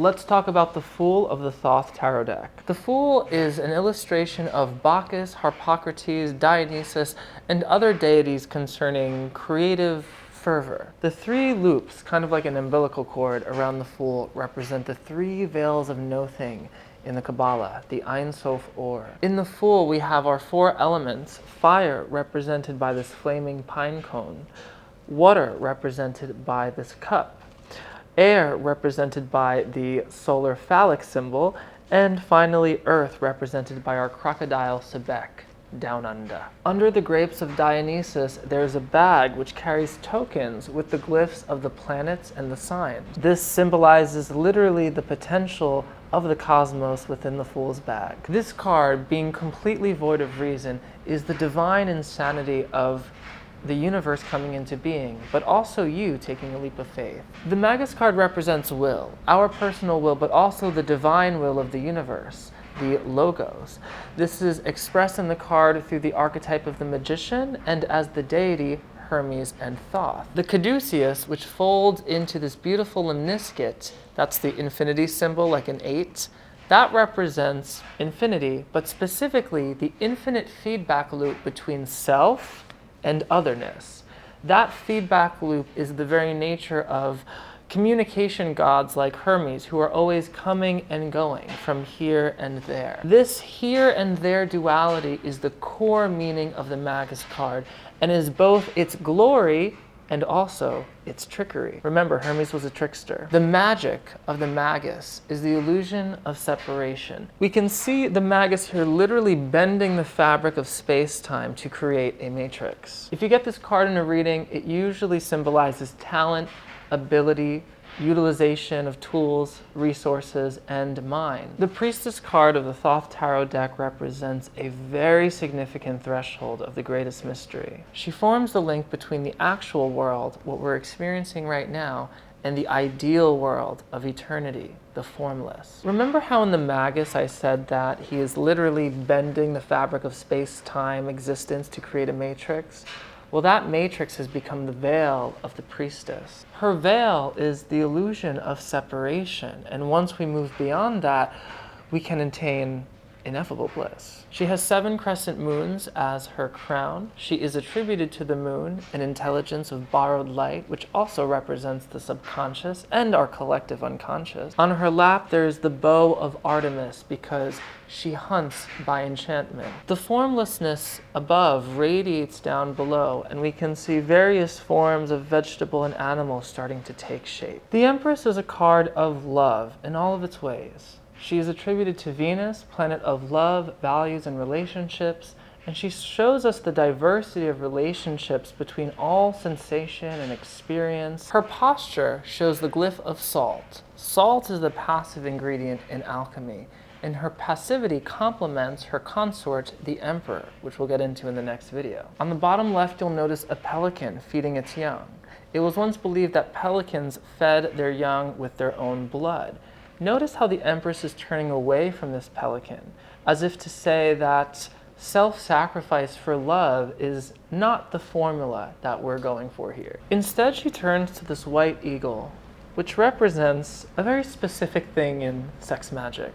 Let's talk about the Fool of the Thoth Tarot deck. The Fool is an illustration of Bacchus, Harpocrates, Dionysus, and other deities concerning creative fervor. The three loops, kind of like an umbilical cord around the Fool, represent the three veils of no-thing in the Kabbalah, the Ein Sof Or. In the Fool, we have our four elements: fire, represented by this flaming pine cone; water, represented by this cup; air, represented by the solar phallic symbol; and finally earth, represented by our crocodile Sebek, down under. Under the grapes of Dionysus, there's a bag which carries tokens with the glyphs of the planets and the signs. This symbolizes literally the potential of the cosmos within the Fool's bag. This card, being completely void of reason, is the divine insanity of the universe coming into being, but also you taking a leap of faith. The Magus card represents will, our personal will, but also the divine will of the universe, the Logos. This is expressed in the card through the archetype of the magician and as the deity Hermes and Thoth. The caduceus, which folds into this beautiful lemniscate, that's the infinity symbol, like an 8, that represents infinity, but specifically the infinite feedback loop between self and otherness. That feedback loop is the very nature of communication gods like Hermes, who are always coming and going from here and there. This here and there duality is the core meaning of the Magus card and is both its glory and also its trickery. Remember, Hermes was a trickster. The magic of the Magus is the illusion of separation. We can see the Magus here literally bending the fabric of space-time to create a matrix. If you get this card in a reading, it usually symbolizes talent, ability, utilization of tools, resources, and mind. The Priestess card of the Thoth Tarot deck represents a very significant threshold of the greatest mystery. She forms the link between the actual world, what we're experiencing right now, and the ideal world of eternity, the formless. Remember how in the Magus I said that he is literally bending the fabric of space-time existence to create a matrix? Well, that matrix has become the veil of the Priestess. Her veil is the illusion of separation, and once we move beyond that, we can attain ineffable bliss. She has 7 crescent moons as her crown. She is attributed to the moon, an intelligence of borrowed light, which also represents the subconscious and our collective unconscious. On her lap, there is the bow of Artemis, because she hunts by enchantment. The formlessness above radiates down below, and we can see various forms of vegetable and animal starting to take shape. The Empress is a card of love in all of its ways. She is attributed to Venus, planet of love, values, and relationships, and she shows us the diversity of relationships between all sensation and experience. Her posture shows the glyph of salt. Salt is the passive ingredient in alchemy, and her passivity complements her consort, the Emperor, which we'll get into in the next video. On the bottom left, you'll notice a pelican feeding its young. It was once believed that pelicans fed their young with their own blood. Notice how the Empress is turning away from this pelican, as if to say that self-sacrifice for love is not the formula that we're going for here. Instead, she turns to this white eagle, which represents a very specific thing in sex magic.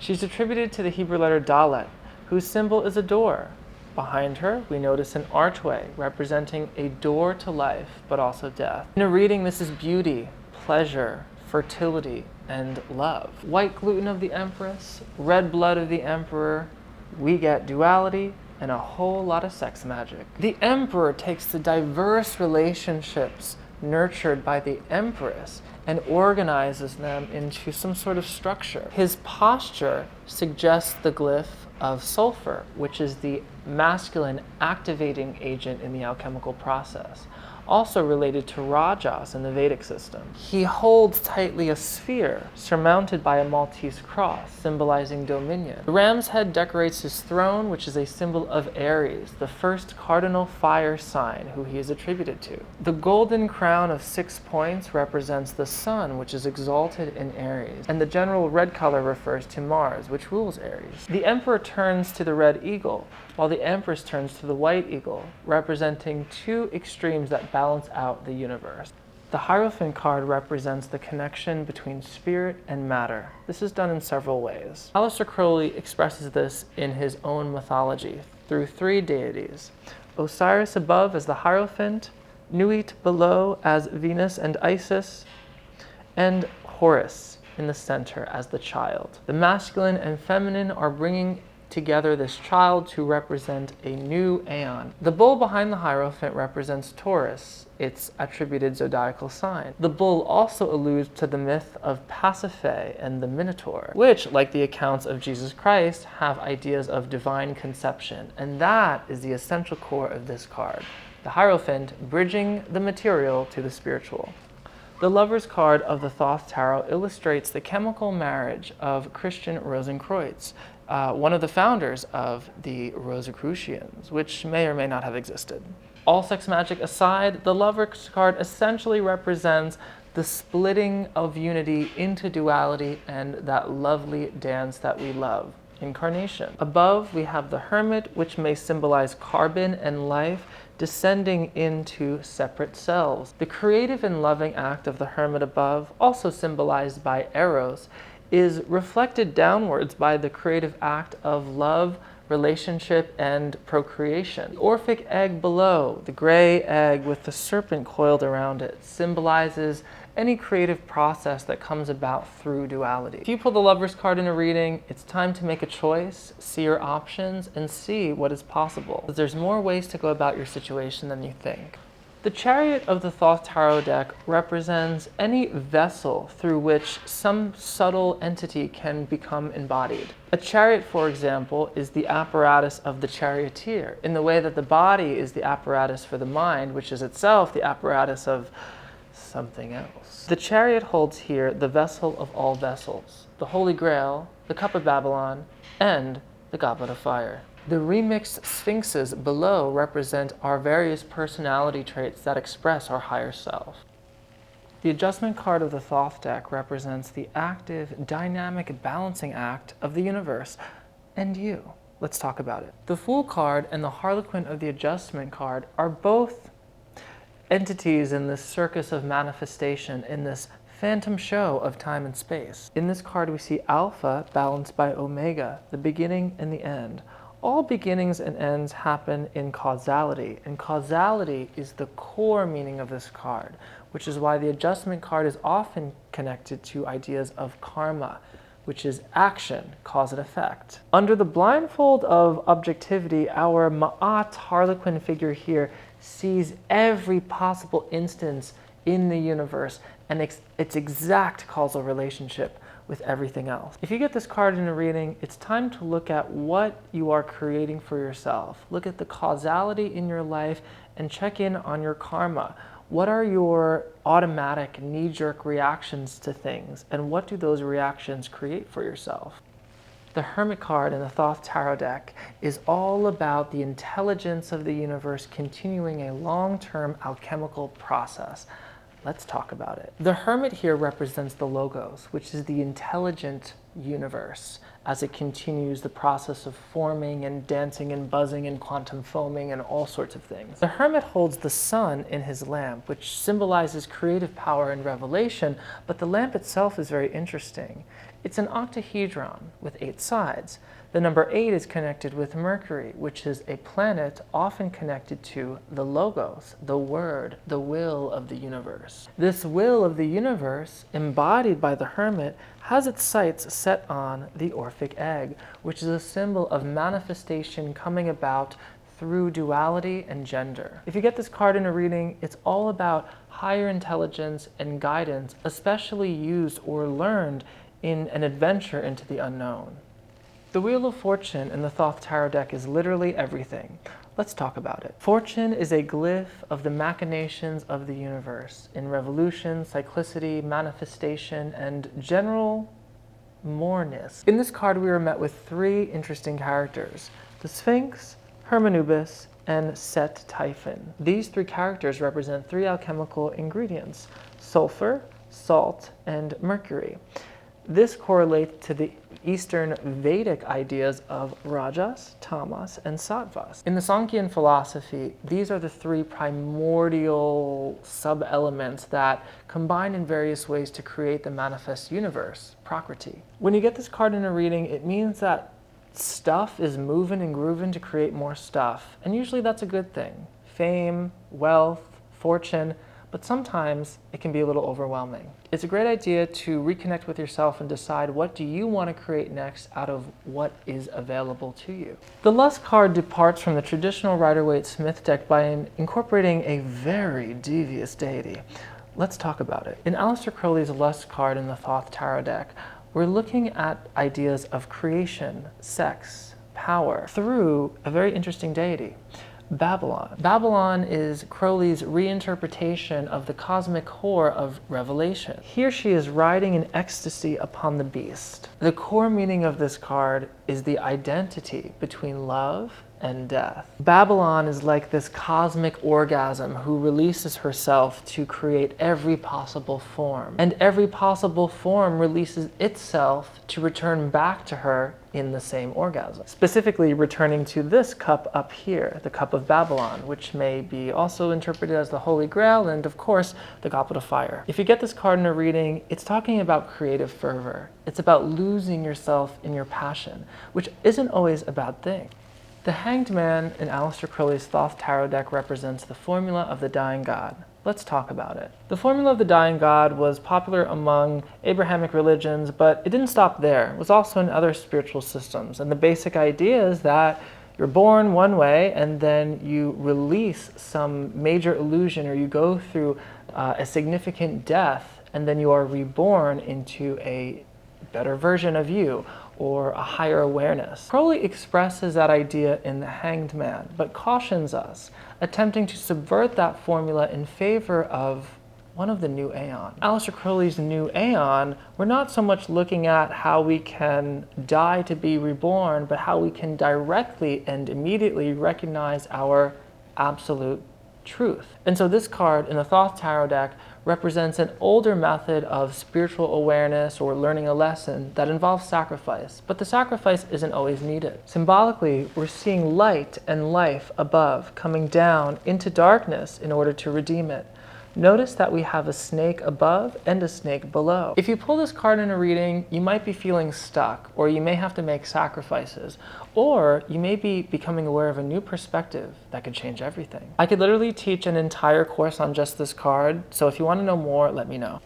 She's attributed to the Hebrew letter Dalet, whose symbol is a door. Behind her, we notice an archway representing a door to life, but also death. In a reading, this is beauty, pleasure, fertility, and love. White gluten of the Empress, red blood of the Emperor, we get duality and a whole lot of sex magic. The Emperor takes the diverse relationships nurtured by the Empress and organizes them into some sort of structure. His posture suggests the glyph of sulfur, which is the masculine activating agent in the alchemical process, also related to Rajas in the Vedic system. He holds tightly a sphere surmounted by a Maltese cross, symbolizing dominion. The ram's head decorates his throne, which is a symbol of Aries, the first cardinal fire sign who he is attributed to. The golden crown of 6 points represents the sun, which is exalted in Aries, and the general red color refers to Mars, which rules Aries. The Emperor turns to the red eagle, while the Empress turns to the white eagle, representing 2 extremes that balance out the universe. The Hierophant card represents the connection between spirit and matter. This is done in several ways. Aleister Crowley expresses this in his own mythology through 3 deities: Osiris above as the Hierophant, Nuit below as Venus and Isis, and Horus in the center as the child. The masculine and feminine are bringing together this child to represent a new aeon. The bull behind the Hierophant represents Taurus, its attributed zodiacal sign. The bull also alludes to the myth of Pasiphae and the Minotaur, which, like the accounts of Jesus Christ, have ideas of divine conception, and that is the essential core of this card. The Hierophant bridging the material to the spiritual. The Lover's card of the Thoth Tarot illustrates the chemical marriage of Christian Rosenkreuz, one of the founders of the Rosicrucians, which may or may not have existed. All sex magic aside, the Lover's card essentially represents the splitting of unity into duality and that lovely dance that we love, incarnation. Above, we have the Hermit, which may symbolize carbon and life, descending into separate selves. The creative and loving act of the Hermit above, also symbolized by Eros, is reflected downwards by the creative act of love, relationship, and procreation. The Orphic egg below, the gray egg with the serpent coiled around it, symbolizes any creative process that comes about through duality. If you pull the Lover's card in a reading, it's time to make a choice, see your options, and see what is possible. There's more ways to go about your situation than you think. The Chariot of the Thoth Tarot deck represents any vessel through which some subtle entity can become embodied. A chariot, for example, is the apparatus of the charioteer, in the way that the body is the apparatus for the mind, which is itself the apparatus of something else. The chariot holds here the vessel of all vessels, the Holy Grail, the Cup of Babylon, and the Goblet of Fire. The remixed sphinxes below represent our various personality traits that express our higher self. The Adjustment card of the Thoth deck represents the active, dynamic balancing act of the universe and you. Let's talk about it. The Fool card and the Harlequin of the Adjustment card are both entities in this circus of manifestation, in this phantom show of time and space. In this card we see Alpha balanced by Omega, the beginning and the end. All beginnings and ends happen in causality, and causality is the core meaning of this card, which is why the Adjustment card is often connected to ideas of karma, which is action, cause and effect. Under the blindfold of objectivity, our Ma'at Harlequin figure here sees every possible instance in the universe and its exact causal relationship with everything else. If you get this card in a reading, it's time to look at what you are creating for yourself. Look at the causality in your life and check in on your karma. What are your automatic knee-jerk reactions to things, and what do those reactions create for yourself? The Hermit card in the Thoth Tarot deck is all about the intelligence of the universe continuing a long-term alchemical process. Let's talk about it. The Hermit here represents the Logos, which is the intelligent universe, as it continues the process of forming and dancing and buzzing and quantum foaming and all sorts of things. The Hermit holds the sun in his lamp, which symbolizes creative power and revelation, but the lamp itself is very interesting. It's an octahedron with 8 sides. The number 8 is connected with Mercury, which is a planet often connected to the Logos, the word, the will of the universe. This will of the universe, embodied by the Hermit, has its sights set on the Orphic egg, which is a symbol of manifestation coming about through duality and gender. If you get this card in a reading, it's all about higher intelligence and guidance, especially used or learned in an adventure into the unknown. The Wheel of Fortune in the Thoth Tarot deck is literally everything. Let's talk about it. Fortune is a glyph of the machinations of the universe in revolution, cyclicity, manifestation, and general moreness. In this card, we are met with 3 interesting characters: the Sphinx, Hermanubis, and Set Typhon. These 3 characters represent 3 alchemical ingredients: sulfur, salt, and mercury. This correlates to the Eastern Vedic ideas of Rajas, Tamas, and Sattvas. In the Sankhyan philosophy, these are the three primordial sub-elements that combine in various ways to create the manifest universe, Prakriti. When you get this card in a reading, it means that stuff is moving and grooving to create more stuff, and usually that's a good thing. Fame, wealth, fortune, but sometimes it can be a little overwhelming. It's a great idea to reconnect with yourself and decide what do you want to create next out of what is available to you. The Lust card departs from the traditional Rider-Waite-Smith deck by incorporating a very devious deity. Let's talk about it. In Aleister Crowley's Lust card in the Thoth tarot deck, we're looking at ideas of creation, sex, power, through a very interesting deity. Babylon. Babylon is Crowley's reinterpretation of the cosmic core of Revelation. Here she is riding in ecstasy upon the beast. The core meaning of this card is the identity between love and death. Babylon is like this cosmic orgasm who releases herself to create every possible form. And every possible form releases itself to return back to her in the same orgasm. Specifically returning to this cup up here, the cup of Babylon, which may be also interpreted as the Holy Grail and of course the Goblet of Fire. If you get this card in a reading, it's talking about creative fervor. It's about losing yourself in your passion, which isn't always a bad thing. The Hanged Man in Aleister Crowley's Thoth tarot deck represents the formula of the dying god. Let's talk about it. The formula of the dying god was popular among Abrahamic religions, but it didn't stop there. It was also in other spiritual systems. And the basic idea is that you're born one way and then you release some major illusion, or you go through a significant death and then you are reborn into a better version of you, or a higher awareness. Crowley expresses that idea in The Hanged Man, but cautions us, attempting to subvert that formula in favor of one of the new Aeon. Aleister Crowley's new Aeon, we're not so much looking at how we can die to be reborn, but how we can directly and immediately recognize our absolute truth. And so this card in the Thoth tarot deck represents an older method of spiritual awareness or learning a lesson that involves sacrifice, but the sacrifice isn't always needed. Symbolically, we're seeing light and life above coming down into darkness in order to redeem it. Notice that we have a snake above and a snake below. If you pull this card in a reading, you might be feeling stuck, or you may have to make sacrifices, or you may be becoming aware of a new perspective that could change everything. I could literally teach an entire course on just this card, so if you want to know more, let me know.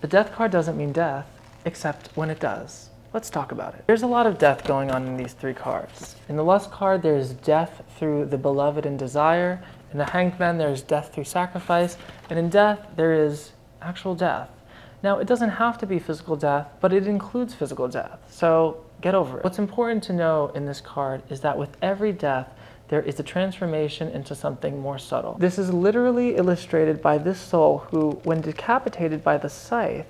The death card doesn't mean death, except when it does. Let's talk about it. There's a lot of death going on in these three cards. In the Lust card, there's death through the beloved and desire. In the Hanged Man, there's death through sacrifice. And in death, there is actual death. Now, it doesn't have to be physical death, but it includes physical death. So get over it. What's important to know in this card is that with every death, there is a transformation into something more subtle. This is literally illustrated by this soul who, when decapitated by the scythe,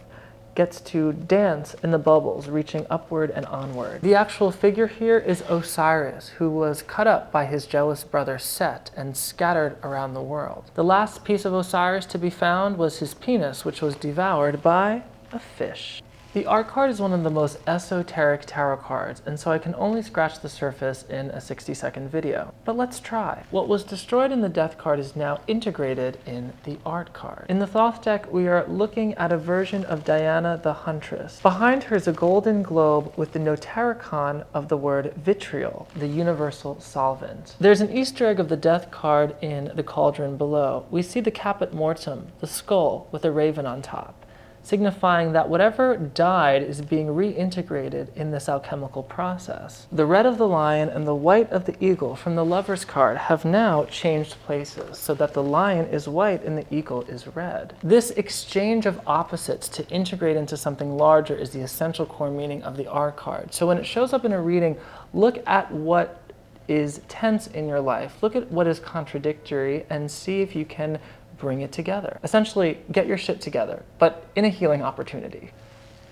gets to dance in the bubbles, reaching upward and onward. The actual figure here is Osiris, who was cut up by his jealous brother Set and scattered around the world. The last piece of Osiris to be found was his penis, which was devoured by a fish. The Art card is one of the most esoteric tarot cards, and so I can only scratch the surface in a 60-second video. But let's try. What was destroyed in the Death card is now integrated in the Art card. In the Thoth deck, we are looking at a version of Diana the Huntress. Behind her is a golden globe with the notaricon of the word vitriol, the universal solvent. There's an Easter egg of the Death card in the cauldron below. We see the caput mortuum, the skull with a raven on top, signifying that whatever died is being reintegrated in this alchemical process. The red of the lion and the white of the eagle from the Lover's card have now changed places, so that the lion is white and the eagle is red. This exchange of opposites to integrate into something larger is the essential core meaning of the Art card. So when it shows up in a reading, look at what is tense in your life, look at what is contradictory, and see if you can bring it together. Essentially, get your shit together, but in a healing opportunity.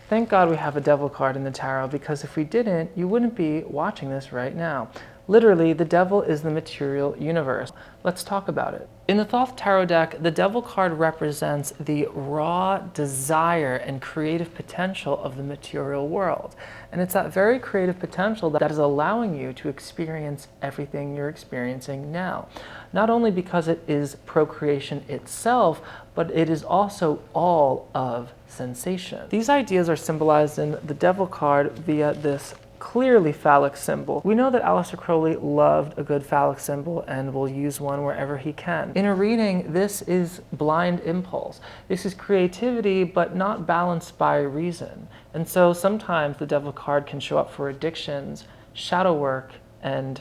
Thank God we have a devil card in the tarot, because if we didn't, you wouldn't be watching this right now. Literally, the devil is the material universe. Let's talk about it. In the Thoth Tarot deck, the Devil card represents the raw desire and creative potential of the material world. And it's that very creative potential that is allowing you to experience everything you're experiencing now. Not only because it is procreation itself, but it is also all of sensation. These ideas are symbolized in the Devil card via this clearly phallic symbol. We know that Aleister Crowley loved a good phallic symbol and will use one wherever he can. In a reading, this is blind impulse. This is creativity, but not balanced by reason. And so sometimes the Devil card can show up for addictions, shadow work, and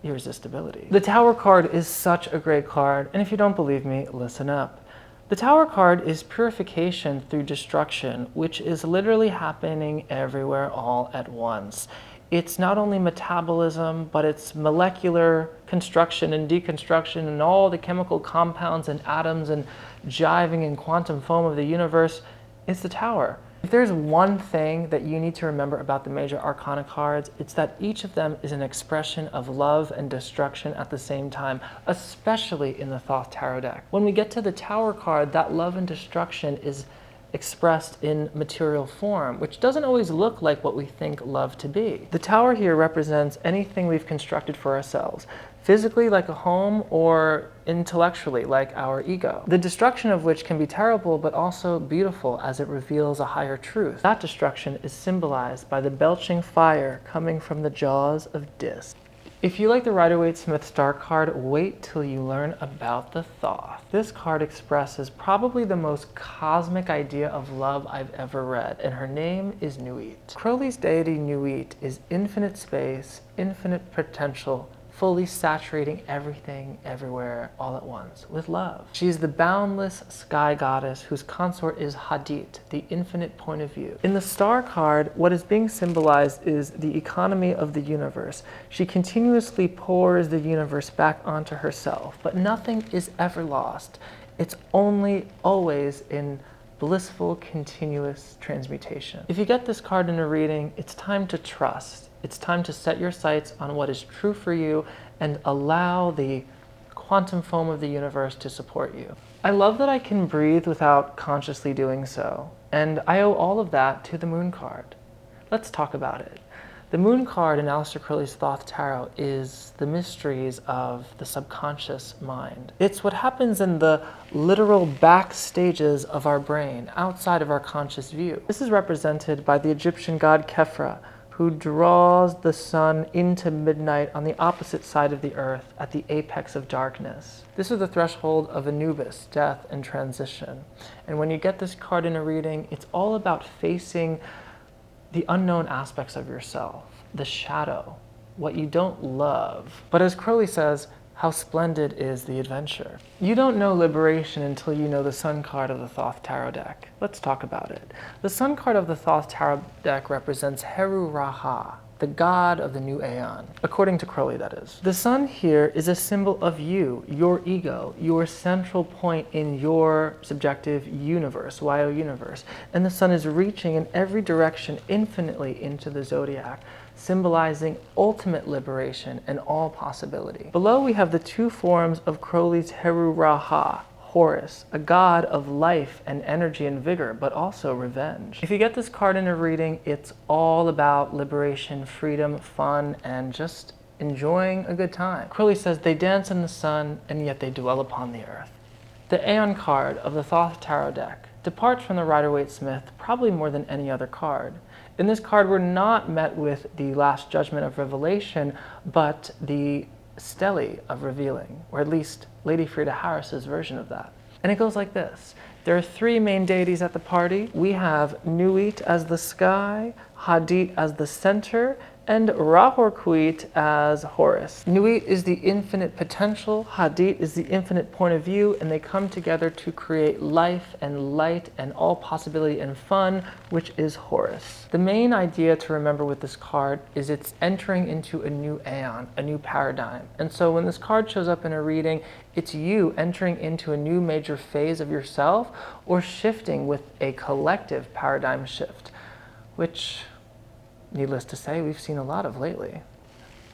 irresistibility. The Tower card is such a great card, and if you don't believe me, listen up. The Tower card is purification through destruction, which is literally happening everywhere all at once. It's not only metabolism, but it's molecular construction and deconstruction and all the chemical compounds and atoms and jiving and quantum foam of the universe. It's the Tower. If there's one thing that you need to remember about the major Arcana cards, it's that each of them is an expression of love and destruction at the same time, especially in the Thoth Tarot deck. When we get to the Tower card, that love and destruction is expressed in material form, which doesn't always look like what we think love to be. The Tower here represents anything we've constructed for ourselves, physically like a home or intellectually like our ego. The destruction of which can be terrible but also beautiful as it reveals a higher truth. That destruction is symbolized by the belching fire coming from the jaws of Dis. If you like the Rider-Waite-Smith Star card, wait till you learn about the Thoth. This card expresses probably the most cosmic idea of love I've ever read, and her name is Nuit. Crowley's deity Nuit is infinite space, infinite potential, fully saturating everything, everywhere, all at once, with love. She is the boundless sky goddess whose consort is Hadit, the infinite point of view. In the Star card, what is being symbolized is the economy of the universe. She continuously pours the universe back onto herself, but nothing is ever lost. It's only always in blissful, continuous transmutation. If you get this card in a reading, it's time to trust. It's time to set your sights on what is true for you and allow the quantum foam of the universe to support you. I love that I can breathe without consciously doing so, and I owe all of that to the Moon card. Let's talk about it. The Moon card in Aleister Crowley's Thoth Tarot is the mysteries of the subconscious mind. It's what happens in the literal back stages of our brain, outside of our conscious view. This is represented by the Egyptian god Khepra, who draws the sun into midnight on the opposite side of the earth at the apex of darkness. This is the threshold of Anubis, death and transition. And when you get this card in a reading, it's all about facing the unknown aspects of yourself, the shadow, what you don't love. But as Crowley says, how splendid is the adventure. You don't know liberation until you know the Sun card of the Thoth Tarot deck. Let's talk about it. The Sun card of the Thoth Tarot deck represents Heru Raha, the god of the new Aeon, according to Crowley, that is. The sun here is a symbol of you, your ego, your central point in your subjective universe, YO universe. And the sun is reaching in every direction infinitely into the zodiac, symbolizing ultimate liberation and all possibility. Below we have the two forms of Crowley's Heru Raha, Horus, a god of life and energy and vigor, but also revenge. If you get this card in a reading, it's all about liberation, freedom, fun, and just enjoying a good time. Crowley says they dance in the sun and yet they dwell upon the earth. The Aeon card of the Thoth Tarot deck departs from the Rider-Waite-Smith probably more than any other card. In this card, we're not met with the Last Judgment of Revelation, but the Stele of Revealing, or at least Lady Frida Harris's version of that. And it goes like this. There are three main deities at the party. We have Nuit as the sky, Hadit as the center, and Rahorquit as Horus. Nuit is the infinite potential, Hadit is the infinite point of view, and they come together to create life and light and all possibility and fun, which is Horus. The main idea to remember with this card is it's entering into a new Aeon, a new paradigm. And so when this card shows up in a reading, it's you entering into a new major phase of yourself or shifting with a collective paradigm shift, which, needless to say, we've seen a lot of lately.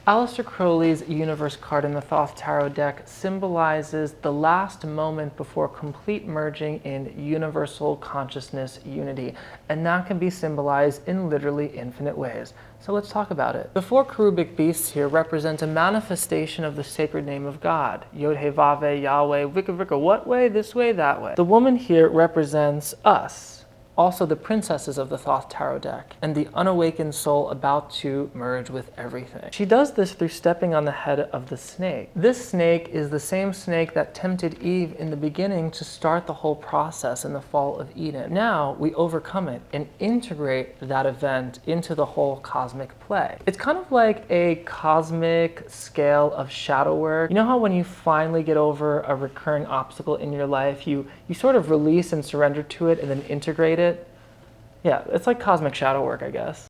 Aleister Crowley's Universe card in the Thoth Tarot deck symbolizes the last moment before complete merging in universal consciousness unity, and that can be symbolized in literally infinite ways. So let's talk about it. The four cherubic beasts here represent a manifestation of the sacred name of God. Yod-Heh-Vav-Heh, Yahweh, Wicca, what way, this way, that way. The woman here represents us, also the princesses of the Thoth Tarot deck, and the unawakened soul about to merge with everything. She does this through stepping on the head of the snake. This snake is the same snake that tempted Eve in the beginning to start the whole process in the fall of Eden. Now we overcome it and integrate that event into the whole cosmic play. It's kind of like a cosmic scale of shadow work. You know how when you finally get over a recurring obstacle in your life, you sort of release and surrender to it and then integrate it? Yeah, it's like cosmic shadow work, I guess.